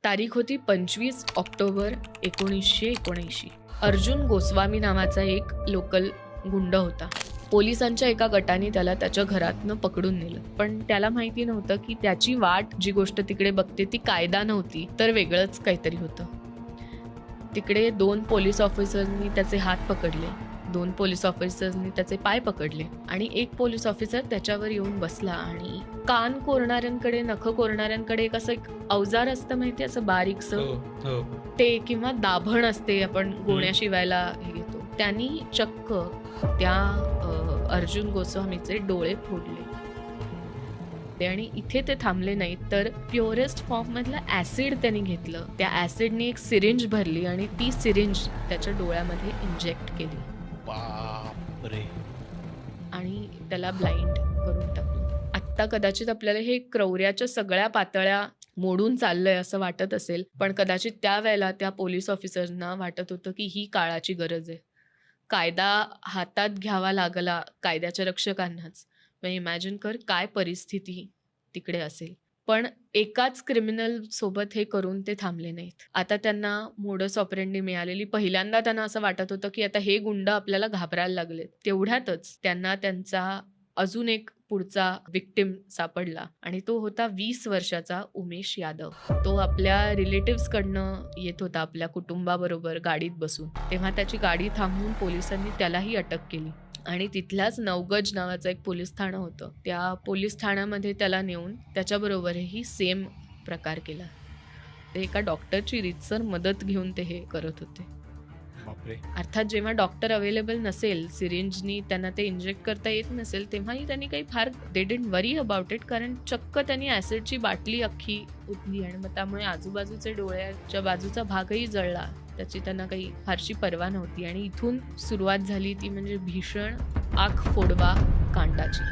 तारीख होती 25 ऑक्टोबर 1979. अर्जुन गोस्वामी नावाचा एक लोकल गुंड होता. पोलिसांच्या एका गटाने त्याला त्याच्या घरातनं पकडून नेलं, पण त्याला माहिती नव्हतं की त्याची वाट जी गोष्ट तिकडे बघते ती कायदा नव्हती, तर वेगळंच काहीतरी होतं. तिकडे 2 पोलीस ऑफिसर्सनी त्याचे हात पकडले, 2 पोलीस ऑफिसर्सनी त्याचे पाय पकडले आणि एक पोलीस ऑफिसर त्याच्यावर येऊन बसला आणि कान कोरणाऱ्यांकडे, नख कोरणाऱ्यांकडे एक असं एक अवजार असतं माहिती, असं बारीकसं ते, किंवा दाभण असते, आपण गोण्या शिवायला हे घेतो. त्यांनी चक्क त्या अर्जुन गोस्वामीचे डोळे फोडले. आणि इथे ते थांबले नाहीत, तर प्युरेस्ट फॉर्म मधलं ऍसिड त्यांनी घेतलं. त्या ऍसिडने एक सिरिंज भरली आणि ती सिरिंज त्याच्या डोळ्यामध्ये इंजेक्ट केली. बापरे. आणि त्याला ब्लाइंड करून टाकलं. आत्ता कदाचित आपल्याला हे क्रौर्याच्या सगळ्या पातळ्या मोडून चाललंय असं वाटत असेल, पण कदाचित त्यावेळेला त्या पोलीस ऑफिसर्सना वाटत होतं की ही काळाची गरज आहे. कायदा हातात घ्यावा लागला कायद्याच्या रक्षकांनाच. मग इमॅजिन कर काय परिस्थिती तिकडे असेल. पण एकाच क्रिमिनल सोबत हे करून ते थांबले नाहीत. आता त्यांना मोडस ऑपरेंडी मिळालेली. पहिल्यांदा त्यांना असं वाटत होतं की आता हे गुंड आपल्याला घाबरायला लागलेत. तेवढ्यातच त्यांना त्यांचा अजून एक पुढचा विक्टिम सापडला आणि तो होता 20 वर्षाचा उमेश यादव. तो आपल्या रिलेटिव्स कडनं येत होता आपल्या कुटुंबाबरोबर गाडीत बसून. तेव्हा त्याची गाडी थांबवून पोलिसांनी त्यालाही अटक केली आणि तिथल्याच नवगज नावाचं एक पोलीस ठाणं होतं. त्या पोलीस ठाण्यामध्ये त्याला नेऊन त्याच्याबरोबरही सेम प्रकार केला. ते एका डॉक्टरची रीतसर मदत घेऊन ते हे करत होते. बापरे. अर्थात जेव्हा डॉक्टर अवेलेबल नसेल, सिरिंजनी त्यांना ते इंजेक्ट करता येत नसेल, तेव्हाही त्यांनी काही फार they didn't worry about it, कारण चक्क त्यांनी ऍसिडची बाटली अख्खी उतली आणि मग त्यामुळे आजूबाजूचे डोळ्याच्या बाजूचा भागही जळला. त्याची त्यांना काही फारशी पर्वा नव्हती आणि इथून सुरुवात झाली ती म्हणजे भीषण आग फोडवा कांडाची.